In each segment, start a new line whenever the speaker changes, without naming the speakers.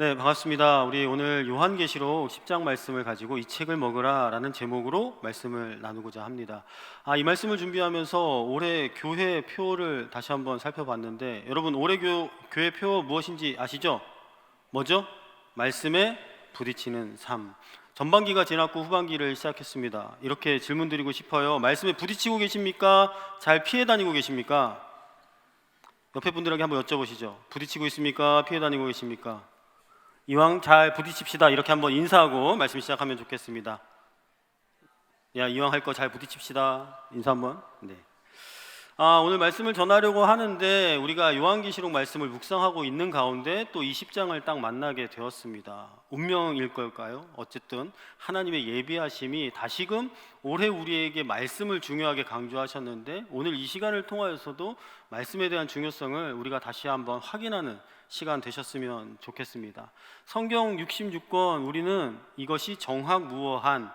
네, 반갑습니다. 우리 오늘 요한계시록 10장 말씀을 가지고 이 책을 먹으라 라는 제목으로 말씀을 나누고자 합니다. 이 말씀을 준비하면서 올해 교회 표를 다시 한번 살펴봤는데, 여러분 올해 교회 표 무엇인지 아시죠? 뭐죠? 말씀에 부딪히는 삶. 전반기가 지났고 후반기를 시작했습니다. 이렇게 질문 드리고 싶어요. 말씀에 부딪히고 계십니까? 잘 피해 다니고 계십니까? 옆에 분들에게 한번 여쭤보시죠. 부딪히고 있습니까? 피해 다니고 계십니까? 이왕 잘 부딪힙시다. 이렇게 한번 인사하고 말씀 시작하면 좋겠습니다. 야, 이왕 할 거 잘 부딪힙시다. 인사 한번. 네. 오늘 말씀을 전하려고 하는데, 우리가 요한계시록 말씀을 묵상하고 있는 가운데 또 이 10장을 딱 만나게 되었습니다. 운명일 걸까요? 어쨌든 하나님의 예비하심이 다시금 올해 우리에게 말씀을 중요하게 강조하셨는데, 오늘 이 시간을 통하여서도 말씀에 대한 중요성을 우리가 다시 한번 확인하는 시간 되셨으면 좋겠습니다. 성경 66권, 우리는 이것이 정확무어한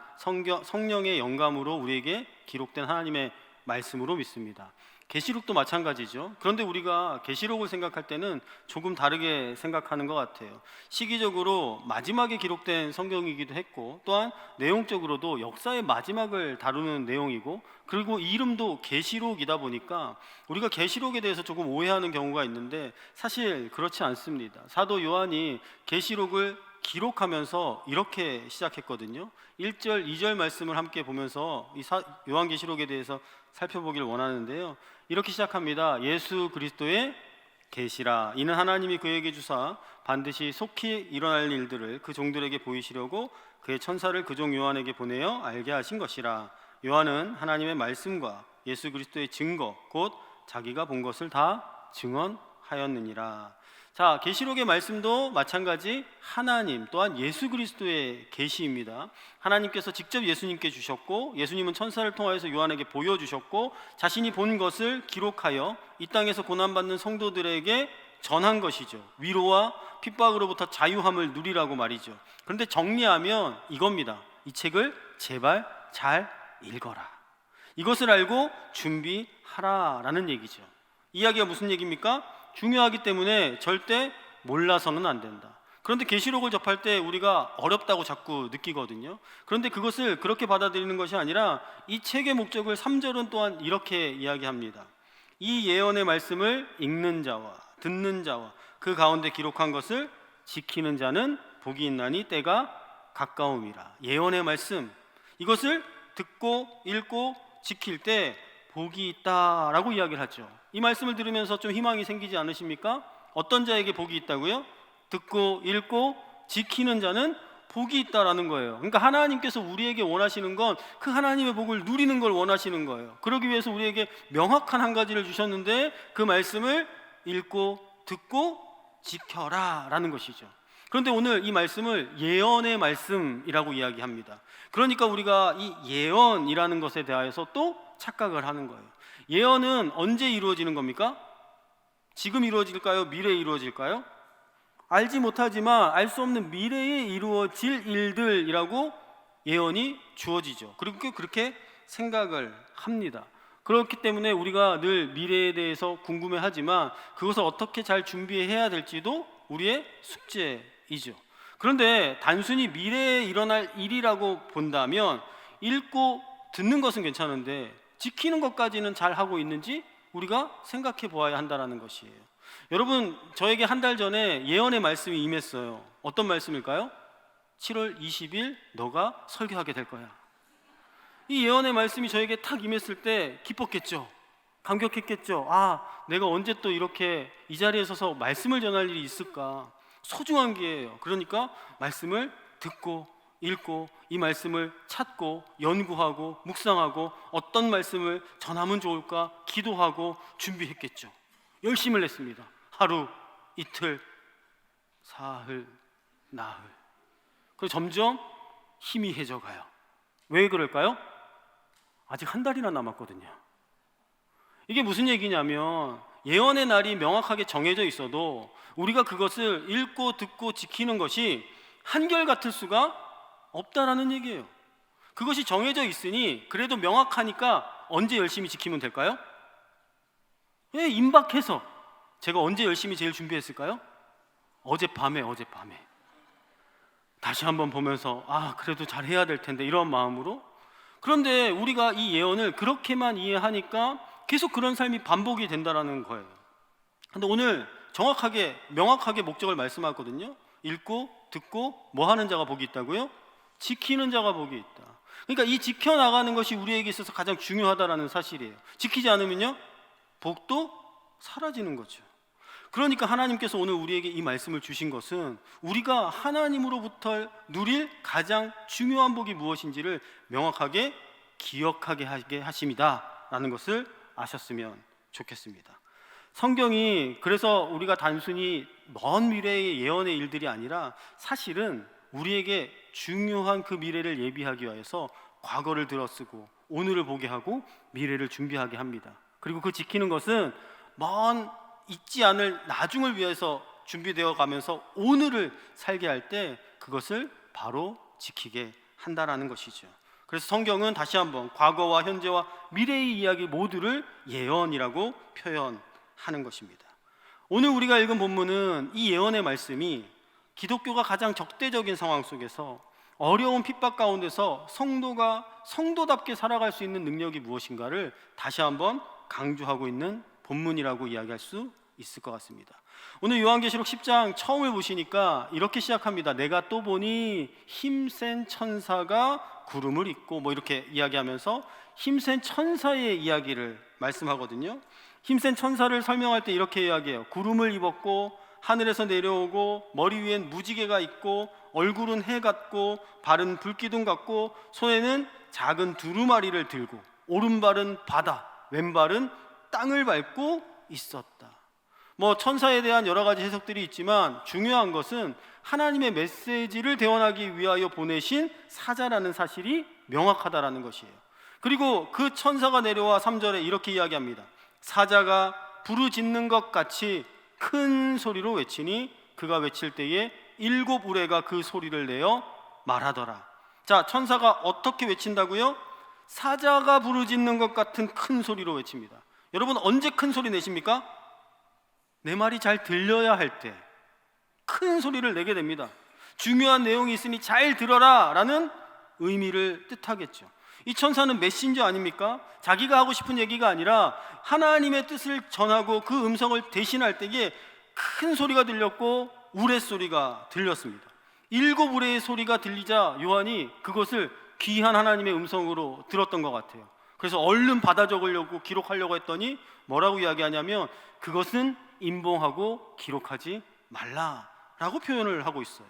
성령의 영감으로 우리에게 기록된 하나님의 말씀으로 믿습니다. 계시록도 마찬가지죠. 그런데 우리가 계시록을 생각할 때는 조금 다르게 생각하는 것 같아요. 시기적으로 마지막에 기록된 성경이기도 했고, 또한 내용적으로도 역사의 마지막을 다루는 내용이고, 그리고 이름도 계시록이다 보니까 우리가 계시록에 대해서 조금 오해하는 경우가 있는데, 사실 그렇지 않습니다. 사도 요한이 계시록을 기록하면서 이렇게 시작했거든요. 1절, 2절 말씀을 함께 보면서 이 요한계시록에 대해서 살펴보기를 원하는데요. 이렇게 시작합니다. 예수 그리스도의 계시라. 이는 하나님이 그에게 주사 반드시 속히 일어날 일들을 그 종들에게 보이시려고 그의 천사를 그 종 요한에게 보내어 알게 하신 것이라. 요한은 하나님의 말씀과 예수 그리스도의 증거, 곧 자기가 본 것을 다 증언하였느니라. 자, 계시록의 말씀도 마찬가지 하나님 또한 예수 그리스도의 계시입니다. 하나님께서 직접 예수님께 주셨고, 예수님은 천사를 통하여서 요한에게 보여주셨고, 자신이 본 것을 기록하여 이 땅에서 고난받는 성도들에게 전한 것이죠. 위로와 핍박으로부터 자유함을 누리라고 말이죠. 그런데 정리하면 이겁니다. 이 책을 제발 잘 읽어라. 이것을 알고 준비하라라는 얘기죠. 이야기가 무슨 얘기입니까? 중요하기 때문에 절대 몰라서는 안 된다. 그런데 계시록을 접할 때 우리가 어렵다고 자꾸 느끼거든요. 그런데 그것을 그렇게 받아들이는 것이 아니라 이 책의 목적을 3절은 또한 이렇게 이야기합니다. 이 예언의 말씀을 읽는 자와 듣는 자와 그 가운데 기록한 것을 지키는 자는 복이 있나니 때가 가까움이라. 예언의 말씀, 이것을 듣고 읽고 지킬 때 복이 있다라고 이야기를 하죠. 이 말씀을 들으면서 좀 희망이 생기지 않으십니까? 어떤 자에게 복이 있다고요? 듣고 읽고 지키는 자는 복이 있다라는 거예요. 그러니까 하나님께서 우리에게 원하시는 건 그 하나님의 복을 누리는 걸 원하시는 거예요. 그러기 위해서 우리에게 명확한 한 가지를 주셨는데, 그 말씀을 읽고 듣고 지켜라 라는 것이죠. 그런데 오늘 이 말씀을 예언의 말씀이라고 이야기합니다. 그러니까 우리가 이 예언이라는 것에 대해서 또 착각을 하는 거예요. 예언은 언제 이루어지는 겁니까? 지금 이루어질까요? 미래에 이루어질까요? 알지 못하지만 알 수 없는 미래에 이루어질 일들이라고 예언이 주어지죠. 그리고 그렇게 생각을 합니다. 그렇기 때문에 우리가 늘 미래에 대해서 궁금해하지만 그것을 어떻게 잘 준비해야 될지도 우리의 숙제이죠. 그런데 단순히 미래에 일어날 일이라고 본다면 읽고 듣는 것은 괜찮은데 지키는 것까지는 잘 하고 있는지 우리가 생각해 보아야 한다는 것이에요. 여러분, 저에게 한 달 전에 예언의 말씀이 임했어요. 어떤 말씀일까요? 7월 20일 너가 설교하게 될 거야. 이 예언의 말씀이 저에게 탁 임했을 때 기뻤겠죠. 감격했겠죠. 내가 언제 또 이렇게 이 자리에 서서 말씀을 전할 일이 있을까. 소중한 기회예요. 그러니까 말씀을 듣고 읽고 이 말씀을 찾고 연구하고 묵상하고 어떤 말씀을 전하면 좋을까 기도하고 준비했겠죠. 열심을 냈습니다. 하루, 이틀, 사흘, 나흘. 그리고 점점 희미해져 가요. 왜 그럴까요? 아직 한 달이나 남았거든요. 이게 무슨 얘기냐면, 예언의 날이 명확하게 정해져 있어도 우리가 그것을 읽고 듣고 지키는 것이 한결같을 수가 없다라는 얘기예요. 그것이 정해져 있으니 그래도 명확하니까 언제 열심히 지키면 될까요? 임박해서. 제가 언제 열심히 제일 준비했을까요? 어젯밤에 다시 한번 보면서 그래도 잘 해야 될 텐데 이런 마음으로. 그런데 우리가 이 예언을 그렇게만 이해하니까 계속 그런 삶이 반복이 된다라는 거예요. 근데 오늘 정확하게 명확하게 목적을 말씀하거든요. 읽고 듣고 뭐 하는 자가 복이 있다고요? 지키는 자가 복이 있다. 그러니까 이 지켜나가는 것이 우리에게 있어서 가장 중요하다라는 사실이에요. 지키지 않으면요, 복도 사라지는 거죠. 그러니까 하나님께서 오늘 우리에게 이 말씀을 주신 것은 우리가 하나님으로부터 누릴 가장 중요한 복이 무엇인지를 명확하게 기억하게 하게 하심이다 라는 것을 아셨으면 좋겠습니다. 성경이 그래서 우리가 단순히 먼 미래의 예언의 일들이 아니라 사실은 우리에게 중요한 그 미래를 예비하기 위해서 과거를 들어쓰고 오늘을 보게 하고 미래를 준비하게 합니다. 그리고 그 지키는 것은 먼 잊지 않을 나중을 위해서 준비되어 가면서 오늘을 살게 할 때 그것을 바로 지키게 한다라는 것이죠. 그래서 성경은 다시 한번 과거와 현재와 미래의 이야기 모두를 예언이라고 표현하는 것입니다. 오늘 우리가 읽은 본문은 이 예언의 말씀이 기독교가 가장 적대적인 상황 속에서 어려운 핍박 가운데서 성도가 성도답게 살아갈 수 있는 능력이 무엇인가를 다시 한번 강조하고 있는 본문이라고 이야기할 수 있을 것 같습니다. 오늘 요한계시록 10장 처음을 보시니까 이렇게 시작합니다. 내가 또 보니 힘센 천사가 구름을 입고 이렇게 이야기하면서 힘센 천사의 이야기를 말씀하거든요. 힘센 천사를 설명할 때 이렇게 이야기해요. 구름을 입었고 하늘에서 내려오고 머리 위엔 무지개가 있고 얼굴은 해 같고 발은 불기둥 같고 손에는 작은 두루마리를 들고 오른발은 바다 왼발은 땅을 밟고 있었다. 천사에 대한 여러 가지 해석들이 있지만 중요한 것은 하나님의 메시지를 대원하기 위하여 보내신 사자라는 사실이 명확하다라는 것이에요. 그리고 그 천사가 내려와 3절에 이렇게 이야기합니다. 사자가 부르짖는 것 같이 큰 소리로 외치니 그가 외칠 때에 7 우레가 그 소리를 내어 말하더라. 자, 천사가 어떻게 외친다고요? 사자가 부르짖는 것 같은 큰 소리로 외칩니다. 여러분 언제 큰 소리 내십니까? 내 말이 잘 들려야 할 때 큰 소리를 내게 됩니다. 중요한 내용이 있으니 잘 들어라 라는 의미를 뜻하겠죠. 이 천사는 메신저 아닙니까? 자기가 하고 싶은 얘기가 아니라 하나님의 뜻을 전하고 그 음성을 대신할 때에 큰 소리가 들렸고 우레소리가 들렸습니다. 7 우레의 소리가 들리자 요한이 그것을 귀한 하나님의 음성으로 들었던 것 같아요. 그래서 얼른 받아 적으려고 기록하려고 했더니 뭐라고 이야기하냐면 그것은 임봉하고 기록하지 말라라고 표현을 하고 있어요.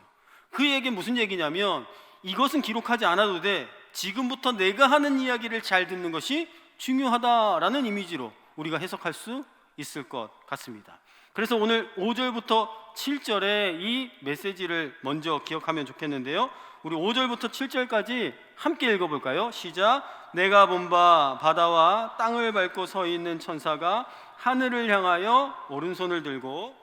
그 얘기는 무슨 얘기냐면 이것은 기록하지 않아도 돼. 지금부터 내가 하는 이야기를 잘 듣는 것이 중요하다라는 이미지로 우리가 해석할 수 있을 것 같습니다. 그래서 오늘 5절부터 7절의 이 메시지를 먼저 기억하면 좋겠는데요. 우리 5절부터 7절까지 함께 읽어볼까요? 시작. 내가 본 바 바다와 땅을 밟고 서 있는 천사가 하늘을 향하여 오른손을 들고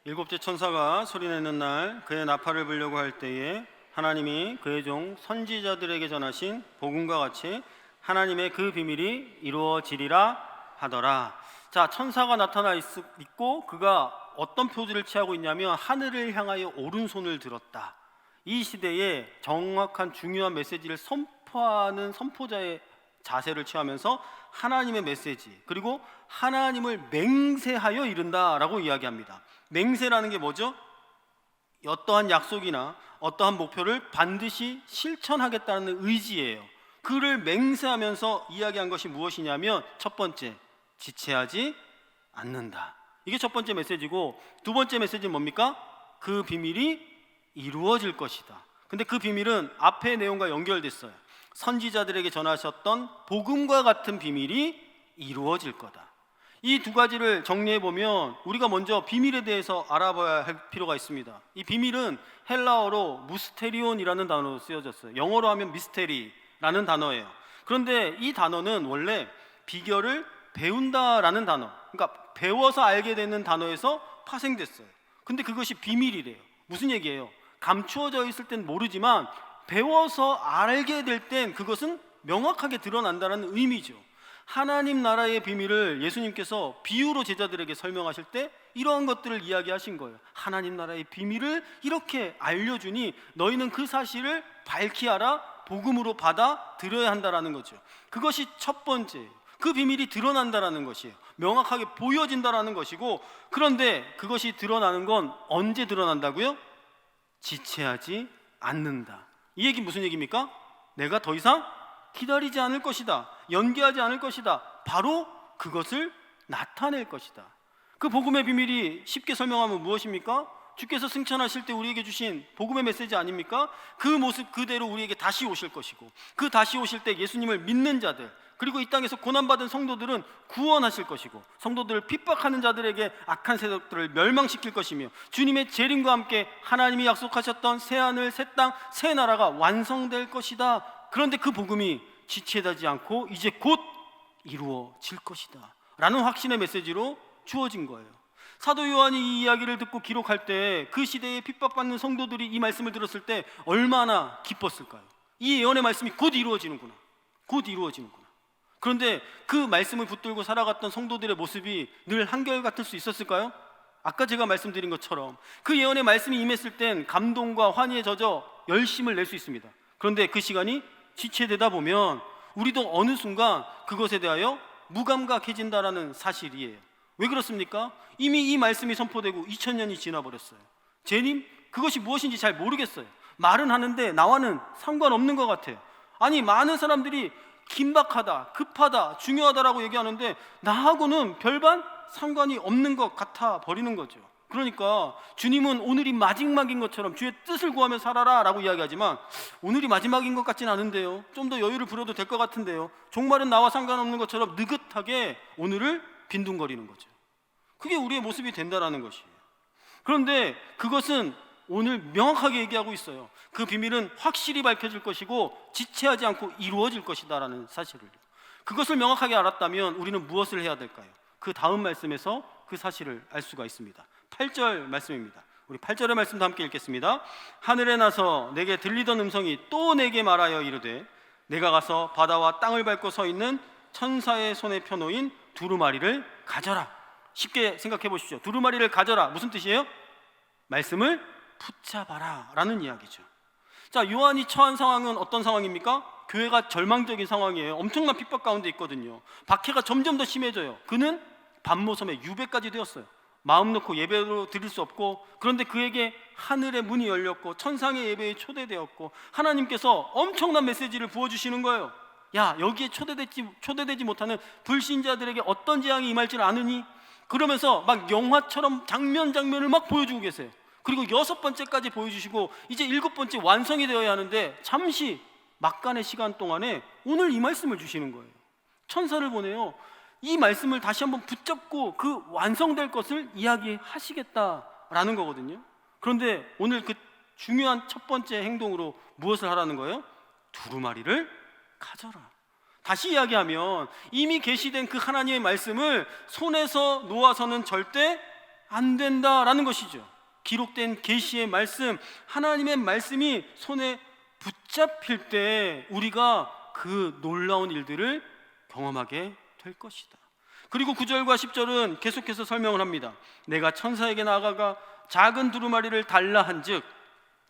일곱째 천사가 소리내는 날 그의 나팔을 불려고 할 때에 하나님이 그의 종 선지자들에게 전하신 복음과 같이 하나님의 그 비밀이 이루어지리라 하더라. 자, 천사가 나타나 있고 그가 어떤 표지를 취하고 있냐면 하늘을 향하여 오른손을 들었다. 이 시대에 정확한 중요한 메시지를 선포하는 선포자의 자세를 취하면서 하나님의 메시지 그리고 하나님을 맹세하여 이른다라고 이야기합니다. 맹세라는 게 뭐죠? 어떠한 약속이나 어떠한 목표를 반드시 실천하겠다는 의지예요. 그를 맹세하면서 이야기한 것이 무엇이냐면 첫 번째, 지체하지 않는다. 이게 첫 번째 메시지고 두 번째 메시지는 뭡니까? 그 비밀이 이루어질 것이다. 근데 그 비밀은 앞의 내용과 연결됐어요. 선지자들에게 전하셨던 복음과 같은 비밀이 이루어질 거다. 이 두 가지를 정리해 보면 우리가 먼저 비밀에 대해서 알아봐야 할 필요가 있습니다. 이 비밀은 헬라어로 무스테리온이라는 단어로 쓰여졌어요. 영어로 하면 미스테리라는 단어예요. 그런데 이 단어는 원래 비결을 배운다라는 단어, 그러니까 배워서 알게 되는 단어에서 파생됐어요. 근데 그것이 비밀이래요. 무슨 얘기예요? 감추어져 있을 땐 모르지만 배워서 알게 될 땐 그것은 명확하게 드러난다는 의미죠. 하나님 나라의 비밀을 예수님께서 비유로 제자들에게 설명하실 때 이러한 것들을 이야기하신 거예요. 하나님 나라의 비밀을 이렇게 알려주니 너희는 그 사실을 밝히 알아 복음으로 받아들여야 한다라는 거죠. 그것이 첫 번째, 그 비밀이 드러난다라는 것이에요. 명확하게 보여진다라는 것이고, 그런데 그것이 드러나는 건 언제 드러난다고요? 지체하지 않는다. 이 얘기 무슨 얘기입니까? 내가 더 이상 기다리지 않을 것이다, 연기하지 않을 것이다, 바로 그것을 나타낼 것이다. 그 복음의 비밀이 쉽게 설명하면 무엇입니까? 주께서 승천하실 때 우리에게 주신 복음의 메시지 아닙니까? 그 모습 그대로 우리에게 다시 오실 것이고, 그 다시 오실 때 예수님을 믿는 자들, 그리고 이 땅에서 고난받은 성도들은 구원하실 것이고, 성도들을 핍박하는 자들에게 악한 세력들을 멸망시킬 것이며, 주님의 재림과 함께 하나님이 약속하셨던 새하늘, 새 땅, 새 나라가 완성될 것이다. 그런데 그 복음이 지체되지 않고 이제 곧 이루어질 것이다 라는 확신의 메시지로 주어진 거예요. 사도 요한이 이 이야기를 듣고 기록할 때 그 시대에 핍박받는 성도들이 이 말씀을 들었을 때 얼마나 기뻤을까요? 이 예언의 말씀이 곧 이루어지는구나, 곧 이루어지는구나. 그런데 그 말씀을 붙들고 살아갔던 성도들의 모습이 늘 한결같을 수 있었을까요? 아까 제가 말씀드린 것처럼 그 예언의 말씀이 임했을 땐 감동과 환희에 젖어 열심을 낼 수 있습니다. 그런데 그 시간이 지체되다 보면 우리도 어느 순간 그것에 대하여 무감각해진다라는 사실이에요. 왜 그렇습니까? 이미 이 말씀이 선포되고 2000년이 지나버렸어요. 재림? 그것이 무엇인지 잘 모르겠어요. 말은 하는데 나와는 상관없는 것 같아요. 아니, 많은 사람들이 긴박하다, 급하다, 중요하다라고 얘기하는데 나하고는 별반 상관이 없는 것 같아 버리는 거죠. 그러니까 주님은 오늘이 마지막인 것처럼 주의 뜻을 구하며 살아라 라고 이야기하지만 오늘이 마지막인 것 같진 않은데요, 좀 더 여유를 부려도 될 것 같은데요, 종말은 나와 상관없는 것처럼 느긋하게 오늘을 빈둥거리는 거죠. 그게 우리의 모습이 된다라는 것이에요. 그런데 그것은 오늘 명확하게 얘기하고 있어요. 그 비밀은 확실히 밝혀질 것이고 지체하지 않고 이루어질 것이다 라는 사실을. 그것을 명확하게 알았다면 우리는 무엇을 해야 될까요? 그 다음 말씀에서 그 사실을 알 수가 있습니다. 8절 말씀입니다. 우리 8절의 말씀도 함께 읽겠습니다. 하늘에 나서 내게 들리던 음성이 또 내게 말하여 이르되 내가 가서 바다와 땅을 밟고 서 있는 천사의 손에 펴놓인 두루마리를 가져라. 쉽게 생각해 보십시오. 두루마리를 가져라 무슨 뜻이에요? 말씀을 붙잡아라 라는 이야기죠. 자, 요한이 처한 상황은 어떤 상황입니까? 교회가 절망적인 상황이에요. 엄청난 핍박 가운데 있거든요. 박해가 점점 더 심해져요. 그는 반모섬에 유배까지 되었어요. 마음 놓고 예배로 드릴 수 없고, 그런데 그에게 하늘의 문이 열렸고 천상의 예배에 초대되었고 하나님께서 엄청난 메시지를 부어주시는 거예요. 야, 여기에 초대되지 못하는 불신자들에게 어떤 재앙이 임할지를 아느니? 그러면서 막 영화처럼 장면을 막 보여주고 계세요. 그리고 6번째까지 보여주시고 이제 7번째 완성이 되어야 하는데 잠시 막간의 시간 동안에 오늘 이 말씀을 주시는 거예요. 천사를 보내요. 이 말씀을 다시 한번 붙잡고 그 완성될 것을 이야기하시겠다라는 거거든요. 그런데 오늘 그 중요한 첫 번째 행동으로 무엇을 하라는 거예요? 두루마리를 가져라. 다시 이야기하면 이미 계시된 그 하나님의 말씀을 손에서 놓아서는 절대 안 된다라는 것이죠. 기록된 계시의 말씀, 하나님의 말씀이 손에 붙잡힐 때 우리가 그 놀라운 일들을 경험하게 될 것이다. 그리고 9절과 10절은 계속해서 설명을 합니다. 내가 천사에게 나아가 작은 두루마리를 달라 한즉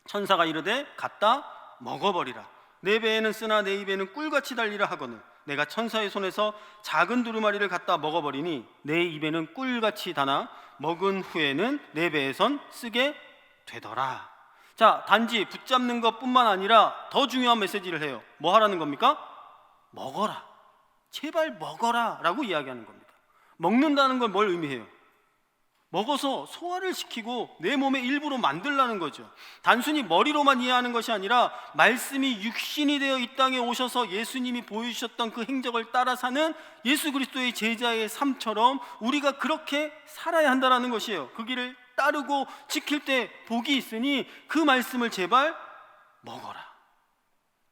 천사가 이르되 갖다 먹어버리라. 내 배에는 쓰나 내 입에는 꿀같이 달리라 하거늘 내가 천사의 손에서 작은 두루마리를 갖다 먹어버리니 내 입에는 꿀같이 다나 먹은 후에는 내 배에선 쓰게 되더라. 자, 단지 붙잡는 것뿐만 아니라 더 중요한 메시지를 해요. 뭐 하라는 겁니까? 먹어라. 제발 먹어라 라고 이야기하는 겁니다. 먹는다는 건 뭘 의미해요? 먹어서 소화를 시키고 내 몸의 일부로 만들라는 거죠. 단순히 머리로만 이해하는 것이 아니라 말씀이 육신이 되어 이 땅에 오셔서 예수님이 보여주셨던 그 행적을 따라 사는 예수 그리스도의 제자의 삶처럼 우리가 그렇게 살아야 한다는 것이에요. 그 길을 따르고 지킬 때 복이 있으니 그 말씀을 제발 먹어라.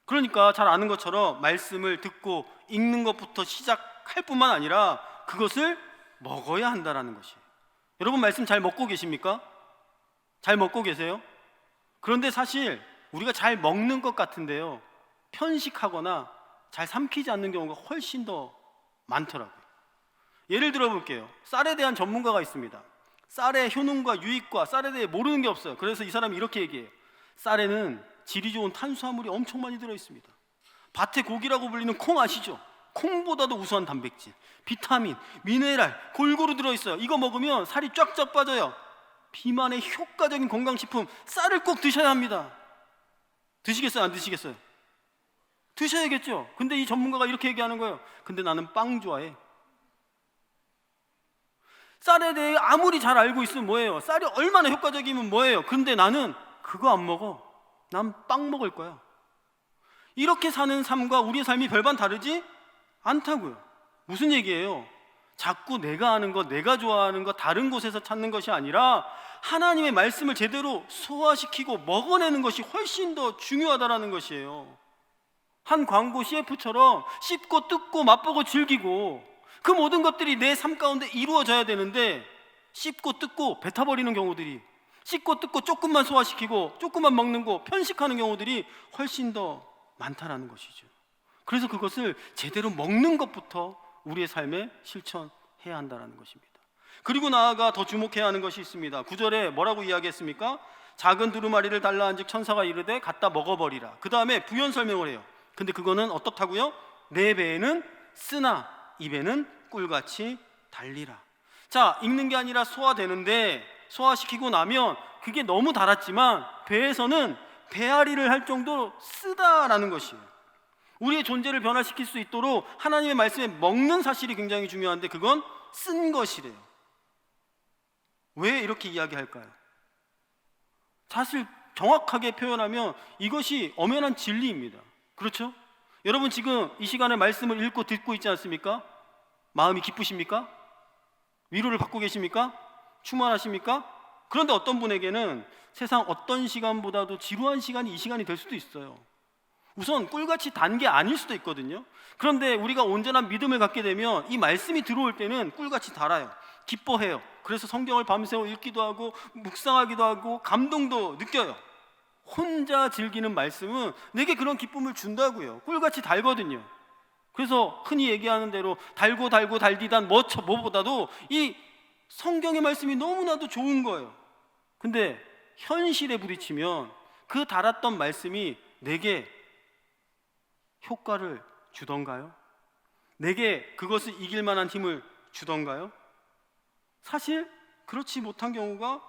그러니까 잘 아는 것처럼 말씀을 듣고 읽는 것부터 시작할 뿐만 아니라 그것을 먹어야 한다는 것이에요. 여러분 말씀 잘 먹고 계십니까? 잘 먹고 계세요? 그런데 사실 우리가 잘 먹는 것 같은데요, 편식하거나 잘 삼키지 않는 경우가 훨씬 더 많더라고요. 예를 들어 볼게요. 쌀에 대한 전문가가 있습니다. 쌀의 효능과 유익과 쌀에 대해 모르는 게 없어요. 그래서 이 사람이 이렇게 얘기해요. 쌀에는 질이 좋은 탄수화물이 엄청 많이 들어있습니다. 밭의 고기라고 불리는 콩 아시죠? 콩보다도 우수한 단백질, 비타민, 미네랄 골고루 들어있어요. 이거 먹으면 살이 쫙쫙 빠져요. 비만의 효과적인 건강식품, 쌀을 꼭 드셔야 합니다. 드시겠어요? 안 드시겠어요? 드셔야겠죠. 근데 이 전문가가 이렇게 얘기하는 거예요. 근데 나는 빵 좋아해. 쌀에 대해 아무리 잘 알고 있으면 뭐예요? 쌀이 얼마나 효과적이면 뭐예요? 근데 나는 그거 안 먹어. 난 빵 먹을 거야. 이렇게 사는 삶과 우리의 삶이 별반 다르지 않다고요. 무슨 얘기예요? 자꾸 내가 아는 것, 내가 좋아하는 것 다른 곳에서 찾는 것이 아니라 하나님의 말씀을 제대로 소화시키고 먹어내는 것이 훨씬 더 중요하다라는 것이에요. 한 광고 CF처럼 씹고 뜯고 맛보고 즐기고 그 모든 것들이 내 삶 가운데 이루어져야 되는데, 씹고 뜯고 뱉어버리는 경우들이, 씹고 뜯고 조금만 소화시키고 조금만 먹는 거 편식하는 경우들이 훨씬 더 많다라는 것이죠. 그래서 그것을 제대로 먹는 것부터 우리의 삶에 실천해야 한다는 것입니다. 그리고 나아가 더 주목해야 하는 것이 있습니다. 9절에 뭐라고 이야기했습니까? 작은 두루마리를 달라 한즉 천사가 이르되 갖다 먹어버리라. 그 다음에 부연 설명을 해요. 근데 그거는 어떻다고요? 내 배에는 쓰나 입에는 꿀같이 달리라. 자, 읽는 게 아니라 소화되는데, 소화시키고 나면 그게 너무 달았지만 배에서는 배앓이를 할 정도로 쓰다라는 것이에요. 우리의 존재를 변화시킬 수 있도록 하나님의 말씀에 먹는 사실이 굉장히 중요한데, 그건 쓴 것이래요. 왜 이렇게 이야기할까요? 사실 정확하게 표현하면 이것이 엄연한 진리입니다. 그렇죠? 여러분 지금 이 시간에 말씀을 읽고 듣고 있지 않습니까? 마음이 기쁘십니까? 위로를 받고 계십니까? 충만하십니까? 그런데 어떤 분에게는 세상 어떤 시간보다도 지루한 시간이 이 시간이 될 수도 있어요. 우선 꿀같이 단 게 아닐 수도 있거든요. 그런데 우리가 온전한 믿음을 갖게 되면 이 말씀이 들어올 때는 꿀같이 달아요. 기뻐해요. 그래서 성경을 밤새워 읽기도 하고 묵상하기도 하고 감동도 느껴요. 혼자 즐기는 말씀은 내게 그런 기쁨을 준다고요. 꿀같이 달거든요. 그래서 흔히 얘기하는 대로 달고 달고 달디단 뭐보다도 이 성경의 말씀이 너무나도 좋은 거예요. 근데 현실에 부딪히면 그 달았던 말씀이 내게 효과를 주던가요? 내게 그것을 이길 만한 힘을 주던가요? 사실 그렇지 못한 경우가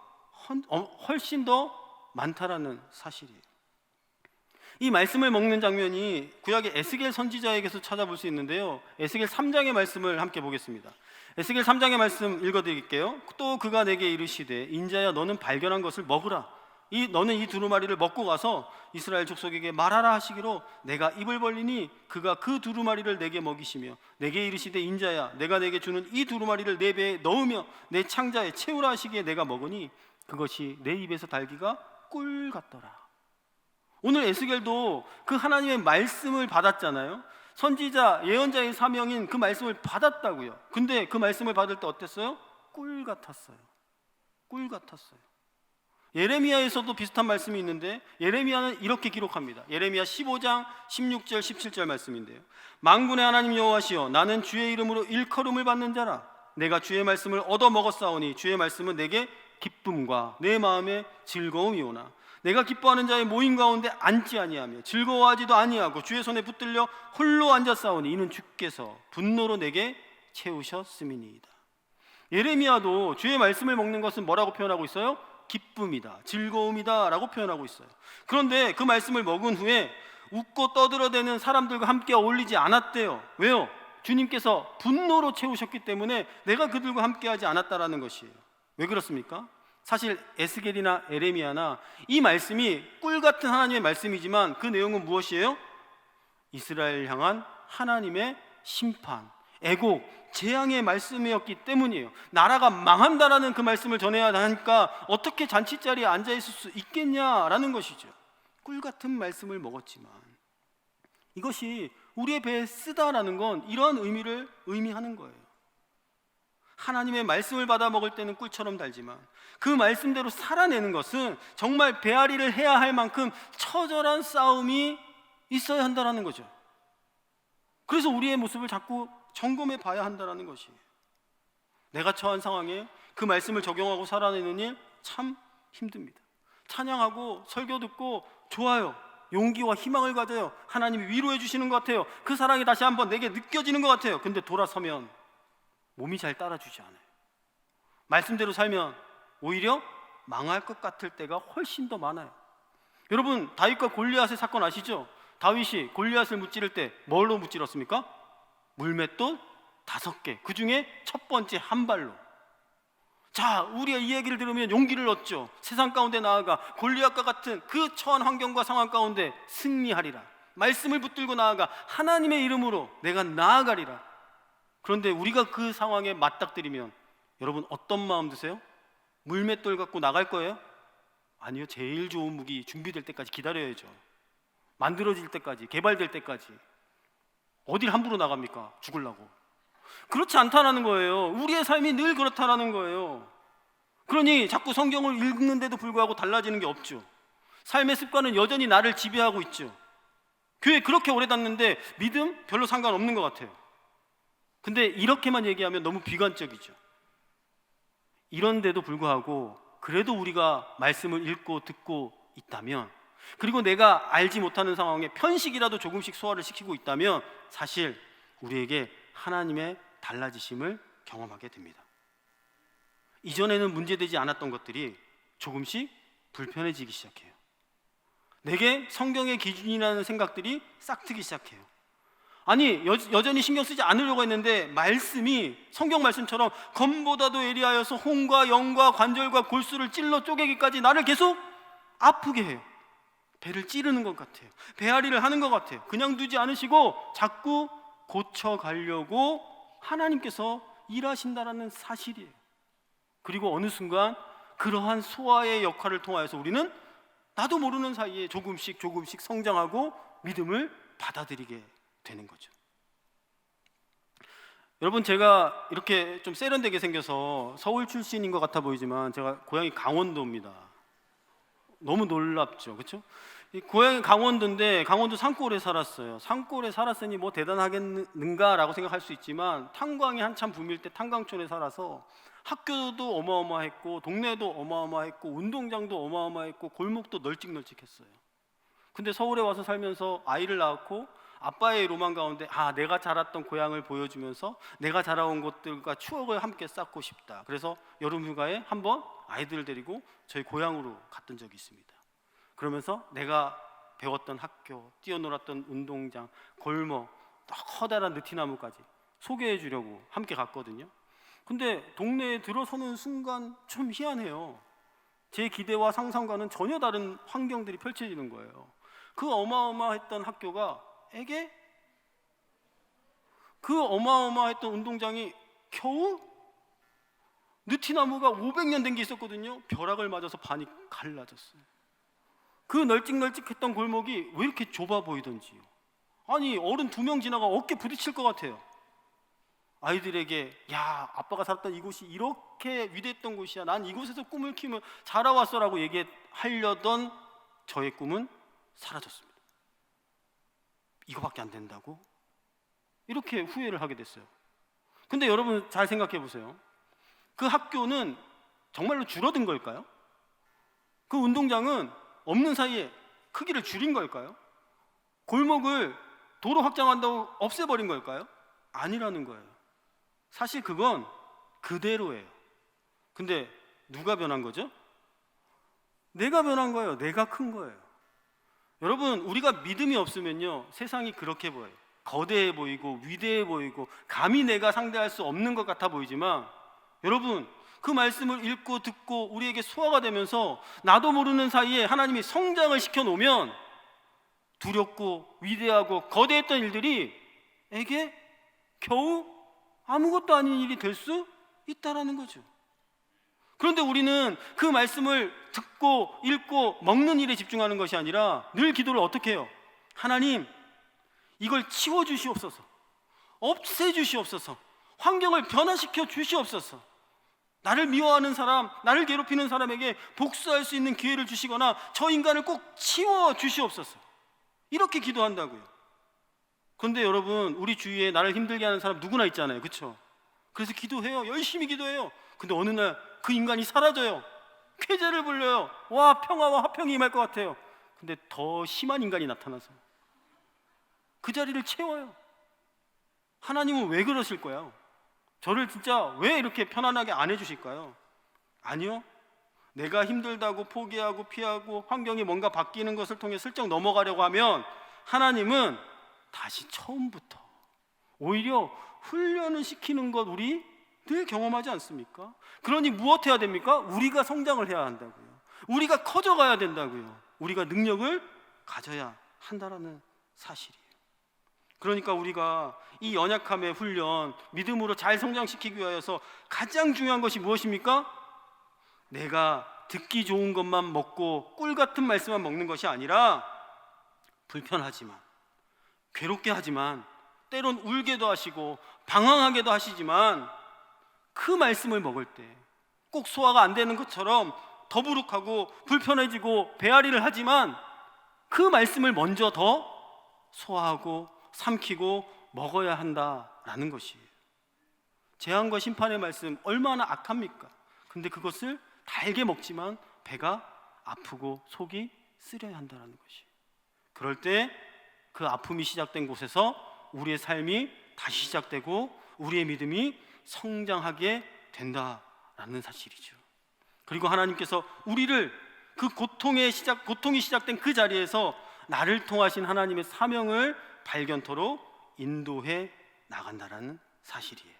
훨씬 더 많다라는 사실이에요. 이 말씀을 먹는 장면이 구약의 에스겔 선지자에게서 찾아볼 수 있는데요, 에스겔 3장의 말씀을 함께 보겠습니다. 에스겔 3장의 말씀 읽어드릴게요. 또 그가 내게 이르시되 인자야 너는 발견한 것을 먹으라. 너는 이 두루마리를 먹고 가서 이스라엘 족속에게 말하라 하시기로 내가 입을 벌리니 그가 그 두루마리를 내게 먹이시며 내게 이르시되 인자야 내가 내게 주는 이 두루마리를 내 배에 넣으며 내 창자에 채우라 하시기에 내가 먹으니 그것이 내 입에서 달기가 꿀 같더라. 오늘 에스겔도 그 하나님의 말씀을 받았잖아요. 선지자, 예언자의 사명인 그 말씀을 받았다고요. 근데 그 말씀을 받을 때 어땠어요? 꿀 같았어요. 꿀 같았어요. 예레미야에서도 비슷한 말씀이 있는데 예레미야는 이렇게 기록합니다. 예레미야 15장 16절 17절 말씀인데요, 만군의 하나님 여호와시여 나는 주의 이름으로 일컬음을 받는 자라. 내가 주의 말씀을 얻어 먹었사오니 주의 말씀은 내게 기쁨과 내 마음에 즐거움이오나 내가 기뻐하는 자의 모임 가운데 앉지 아니하며 즐거워하지도 아니하고 주의 손에 붙들려 홀로 앉았사오니 이는 주께서 분노로 내게 채우셨음이니이다. 예레미야도 주의 말씀을 먹는 것은 뭐라고 표현하고 있어요? 기쁨이다, 즐거움이다 라고 표현하고 있어요. 그런데 그 말씀을 먹은 후에 웃고 떠들어대는 사람들과 함께 어울리지 않았대요. 왜요? 주님께서 분노로 채우셨기 때문에 내가 그들과 함께하지 않았다라는 것이에요. 왜 그렇습니까? 사실 에스겔이나 예레미야나 이 말씀이 꿀같은 하나님의 말씀이지만 그 내용은 무엇이에요? 이스라엘 향한 하나님의 심판, 애곡, 재앙의 말씀이었기 때문이에요. 나라가 망한다라는 그 말씀을 전해야 하니까 어떻게 잔치자리에 앉아있을 수 있겠냐라는 것이죠. 꿀같은 말씀을 먹었지만 이것이 우리의 배에 쓰다라는 건 이러한 의미를 의미하는 거예요. 하나님의 말씀을 받아 먹을 때는 꿀처럼 달지만 그 말씀대로 살아내는 것은 정말 배앓이를 해야 할 만큼 처절한 싸움이 있어야 한다는 거죠. 그래서 우리의 모습을 자꾸 점검해 봐야 한다는 것이에요. 내가 처한 상황에 그 말씀을 적용하고 살아내는 일 참 힘듭니다. 찬양하고 설교 듣고 좋아요. 용기와 희망을 가져요. 하나님이 위로해 주시는 것 같아요. 그 사랑이 다시 한번 내게 느껴지는 것 같아요. 근데 돌아서면 몸이 잘 따라주지 않아요. 말씀대로 살면 오히려 망할 것 같을 때가 훨씬 더 많아요. 여러분, 다윗과 골리앗의 사건 아시죠? 다윗이 골리앗을 무찌를 때 뭘로 무찌렀습니까? 물맷돌 5개, 그 중에 첫 번째 한 발로. 자, 우리가 이 얘기를 들으면 용기를 얻죠. 세상 가운데 나아가 골리앗과 같은 그 처한 환경과 상황 가운데 승리하리라. 말씀을 붙들고 나아가 하나님의 이름으로 내가 나아가리라. 그런데 우리가 그 상황에 맞닥뜨리면 여러분 어떤 마음 드세요? 물맷돌 갖고 나갈 거예요? 아니요. 제일 좋은 무기 준비될 때까지 기다려야죠. 만들어질 때까지, 개발될 때까지. 어딜 함부로 나갑니까? 죽으려고. 그렇지 않다라는 거예요. 우리의 삶이 늘 그렇다라는 거예요. 그러니 자꾸 성경을 읽는데도 불구하고 달라지는 게 없죠. 삶의 습관은 여전히 나를 지배하고 있죠. 교회 그렇게 오래 다녔는데 믿음 별로 상관없는 것 같아요. 근데 이렇게만 얘기하면 너무 비관적이죠. 이런데도 불구하고 그래도 우리가 말씀을 읽고 듣고 있다면, 그리고 내가 알지 못하는 상황에 편식이라도 조금씩 소화를 시키고 있다면 사실 우리에게 하나님의 달라지심을 경험하게 됩니다. 이전에는 문제되지 않았던 것들이 조금씩 불편해지기 시작해요. 내게 성경의 기준이라는 생각들이 싹트기 시작해요. 아니, 여전히 신경 쓰지 않으려고 했는데 말씀이 성경 말씀처럼 검보다도 예리하여서 혼과 영과 관절과 골수를 찔러 쪼개기까지 나를 계속 아프게 해요. 배를 찌르는 것 같아요. 배앓이를 하는 것 같아요. 그냥 두지 않으시고 자꾸 고쳐가려고 하나님께서 일하신다라는 사실이에요. 그리고 어느 순간 그러한 소아의 역할을 통하여서 우리는 나도 모르는 사이에 조금씩 성장하고 믿음을 받아들이게 되는 거죠. 여러분, 제가 이렇게 좀 세련되게 생겨서 서울 출신인 것 같아 보이지만 제가 고향이 강원도입니다. 너무 놀랍죠, 그렇죠? 고향이 강원도인데 강원도 산골에 살았어요. 산골에 살았으니 뭐 대단하겠는가라고 생각할 수 있지만 탄광이 한참 붐일 때 탄광촌에 살아서 학교도 어마어마했고 동네도 어마어마했고 운동장도 어마어마했고 골목도 널찍널찍했어요. 근데 서울에 와서 살면서 아이를 낳았고 아빠의 로망 가운데 내가 자랐던 고향을 보여주면서 내가 자라온 곳들과 추억을 함께 쌓고 싶다. 그래서 여름 휴가에 한번 아이들을 데리고 저희 고향으로 갔던 적이 있습니다. 그러면서 내가 배웠던 학교, 뛰어놀았던 운동장, 골목, 커다란 느티나무까지 소개해 주려고 함께 갔거든요. 근데 동네에 들어서는 순간 좀 희한해요. 제 기대와 상상과는 전혀 다른 환경들이 펼쳐지는 거예요. 그 어마어마했던 학교가 그 어마어마했던 운동장이 겨우 느티나무가 500년 된 게 있었거든요. 벼락을 맞아서 반이 갈라졌어요. 그 널찍널찍했던 골목이 왜 이렇게 좁아 보이던지요. 아니, 어른 2명 지나가 어깨 부딪힐 것 같아요. 아이들에게 야, 아빠가 살았던 이곳이 이렇게 위대했던 곳이야. 난 이곳에서 꿈을 키우며 자라왔어 라고 얘기하려던 저의 꿈은 사라졌습니다. 이거밖에 안 된다고? 이렇게 후회를 하게 됐어요. 근데 여러분 잘 생각해 보세요. 그 학교는 정말로 줄어든 걸까요? 그 운동장은 없는 사이에 크기를 줄인 걸까요? 골목을 도로 확장한다고 없애버린 걸까요? 아니라는 거예요. 사실 그건 그대로예요. 근데 누가 변한 거죠? 내가 변한 거예요. 내가 큰 거예요. 여러분, 우리가 믿음이 없으면요, 세상이 그렇게 보여요. 거대해 보이고 위대해 보이고 감히 내가 상대할 수 없는 것 같아 보이지만, 여러분, 그 말씀을 읽고 듣고 우리에게 소화가 되면서 나도 모르는 사이에 하나님이 성장을 시켜놓으면 두렵고 위대하고 거대했던 일들이 에게 겨우 아무것도 아닌 일이 될 수 있다라는 거죠. 그런데 우리는 그 말씀을 듣고 읽고 먹는 일에 집중하는 것이 아니라 늘 기도를 어떻게 해요? 하나님, 이걸 치워주시옵소서, 없애주시옵소서, 환경을 변화시켜 주시옵소서. 나를 미워하는 사람, 나를 괴롭히는 사람에게 복수할 수 있는 기회를 주시거나 저 인간을 꼭 치워 주시옵소서. 이렇게 기도한다고요. 그런데 여러분, 우리 주위에 나를 힘들게 하는 사람 누구나 있잖아요, 그렇죠? 그래서 기도해요, 열심히 기도해요. 근데 어느 날 그 인간이 사라져요. 쾌재를 불려요. 와, 평화와 화평이 임할 것 같아요. 근데 더 심한 인간이 나타나서 그 자리를 채워요. 하나님은 왜 그러실 거야? 저를 진짜 왜 이렇게 편안하게 안 해주실까요? 아니요, 내가 힘들다고 포기하고 피하고 환경이 뭔가 바뀌는 것을 통해 슬쩍 넘어가려고 하면 하나님은 다시 처음부터 오히려 훈련을 시키는 것 우리 늘 경험하지 않습니까? 그러니 무엇 해야 됩니까? 우리가 성장을 해야 한다고요. 우리가 커져가야 된다고요. 우리가 능력을 가져야 한다라는 사실이에요. 그러니까 우리가 이 연약함의 훈련, 믿음으로 잘 성장시키기 위하여서 가장 중요한 것이 무엇입니까? 내가 듣기 좋은 것만 먹고 꿀 같은 말씀만 먹는 것이 아니라 불편하지만, 괴롭게 하지만, 때론 울게도 하시고 방황하게도 하시지만 그 말씀을 먹을 때 꼭 소화가 안 되는 것처럼 더부룩하고 불편해지고 배앓이를 하지만 그 말씀을 먼저 더 소화하고 삼키고 먹어야 한다라는 것이에요. 재앙과 심판의 말씀 얼마나 악합니까? 근데 그것을 달게 먹지만 배가 아프고 속이 쓰려야 한다는 것이. 그럴 때 그 아픔이 시작된 곳에서 우리의 삶이 다시 시작되고 우리의 믿음이 성장하게 된다라는 사실이죠. 그리고 하나님께서 우리를 그 고통이 시작된 그 자리에서 나를 통하신 하나님의 사명을 발견토록 인도해 나간다라는 사실이에요.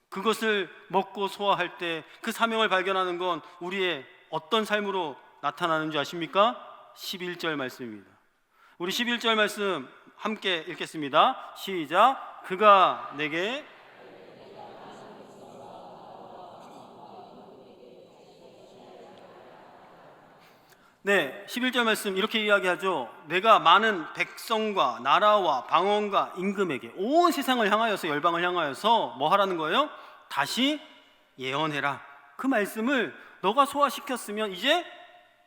그것을 먹고 소화할 때 그 사명을 발견하는 건 우리의 어떤 삶으로 나타나는 줄 아십니까? 11절 말씀입니다. 우리 11절 말씀 함께 읽겠습니다. 시작. 그가 내게 네, 11절 말씀 이렇게 이야기하죠. 내가 많은 백성과 나라와 방언과 임금에게 온 세상을 향하여서, 열방을 향하여서 뭐 하라는 거예요? 다시 예언해라. 그 말씀을 너가 소화시켰으면 이제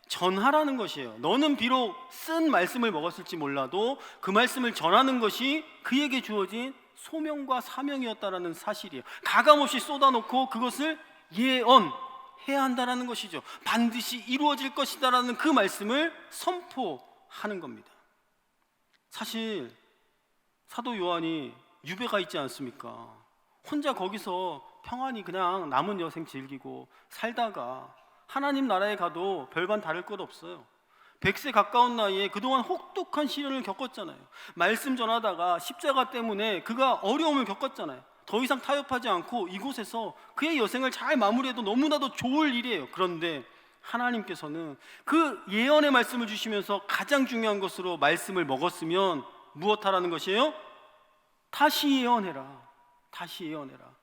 전하라는 것이에요. 너는 비록 쓴 말씀을 먹었을지 몰라도 그 말씀을 전하는 것이 그에게 주어진 소명과 사명이었다라는 사실이에요. 가감없이 쏟아놓고 그것을 예언해야 한다라는 것이죠. 반드시 이루어질 것이다라는 그 말씀을 선포하는 겁니다. 사실 사도 요한이 유배가 있지 않습니까? 혼자 거기서 평안히 그냥 남은 여생 즐기고 살다가 하나님 나라에 가도 별반 다를 것 없어요. 100세 가까운 나이에 그동안 혹독한 시련을 겪었잖아요. 말씀 전하다가 십자가 때문에 그가 어려움을 겪었잖아요. 더 이상 타협하지 않고 이곳에서 그의 여생을 잘 마무리해도 너무나도 좋을 일이에요. 그런데 하나님께서는 그 예언의 말씀을 주시면서 가장 중요한 것으로 말씀을 먹었으면 무엇하라는 것이에요? 다시 예언해라. 다시 예언해라.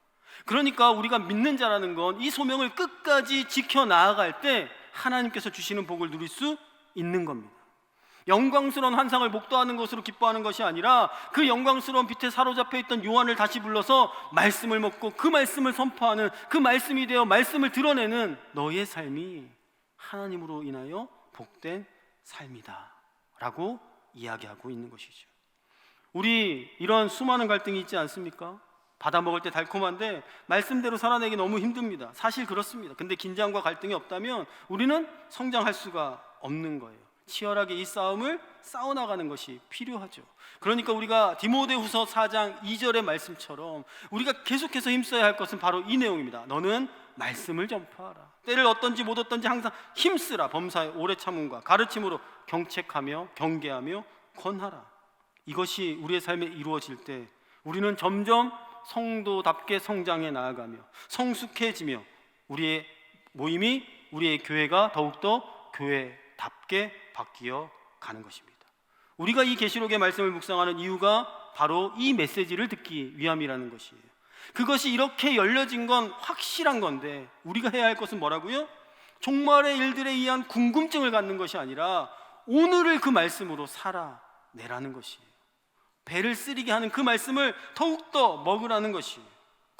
그러니까 우리가 믿는 자라는 건 이 소명을 끝까지 지켜나아갈 때 하나님께서 주시는 복을 누릴 수 있는 겁니다. 영광스러운 환상을 목도하는 것으로 기뻐하는 것이 아니라 그 영광스러운 빛에 사로잡혀 있던 요한을 다시 불러서 말씀을 먹고 그 말씀을 선포하는, 그 말씀이 되어 말씀을 드러내는 너의 삶이 하나님으로 인하여 복된 삶이다 라고 이야기하고 있는 것이죠. 우리 이런 수많은 갈등이 있지 않습니까? 받아 먹을 때 달콤한데 말씀대로 살아내기 너무 힘듭니다. 사실 그렇습니다. 근데 긴장과 갈등이 없다면 우리는 성장할 수가 없는 거예요. 치열하게 이 싸움을 싸워나가는 것이 필요하죠. 그러니까 우리가 디모데후서 4장 2절의 말씀처럼 우리가 계속해서 힘써야 할 것은 바로 이 내용입니다. 너는 말씀을 전파하라. 때를 얻든지 못 얻든지 항상 힘쓰라. 범사에 오래 참음과 가르침으로 경책하며 경계하며 권하라. 이것이 우리의 삶에 이루어질 때 우리는 점점 성도답게 성장해 나아가며 성숙해지며 우리의 모임이, 우리의 교회가 더욱더 교회답게 바뀌어 가는 것입니다. 우리가 이 계시록의 말씀을 묵상하는 이유가 바로 이 메시지를 듣기 위함이라는 것이에요. 그것이 이렇게 열려진 건 확실한 건데 우리가 해야 할 것은 뭐라고요? 종말의 일들에 의한 궁금증을 갖는 것이 아니라 오늘을 그 말씀으로 살아내라는 것이에요. 배를 쓰리게 하는 그 말씀을 더욱더 먹으라는 것이에요.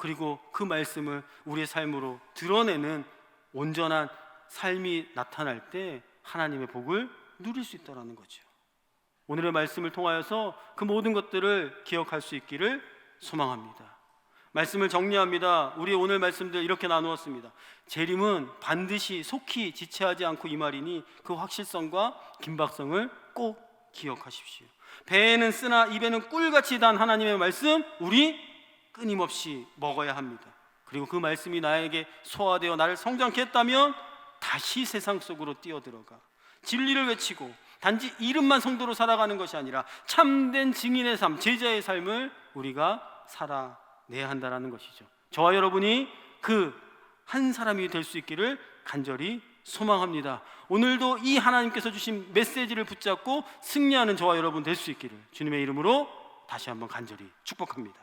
그리고 그 말씀을 우리의 삶으로 드러내는 온전한 삶이 나타날 때 하나님의 복을 누릴 수 있다는 거죠. 오늘의 말씀을 통하여서 그 모든 것들을 기억할 수 있기를 소망합니다. 말씀을 정리합니다. 우리 오늘 말씀들 이렇게 나누었습니다. 재림은 반드시 속히 지체하지 않고 이 말이니 그 확실성과 긴박성을 꼭 기억하십시오. 배에는 쓰나 입에는 꿀같이 단 하나님의 말씀, 우리 끊임없이 먹어야 합니다. 그리고 그 말씀이 나에게 소화되어 나를 성장케 했다면 다시 세상 속으로 뛰어들어가 진리를 외치고 단지 이름만 성도로 살아가는 것이 아니라 참된 증인의 삶, 제자의 삶을 우리가 살아내야 한다는 것이죠. 저와 여러분이 그 한 사람이 될 수 있기를 간절히 소망합니다. 오늘도 이 하나님께서 주신 메시지를 붙잡고 승리하는 저와 여러분 될 수 있기를 주님의 이름으로 다시 한번 간절히 축복합니다.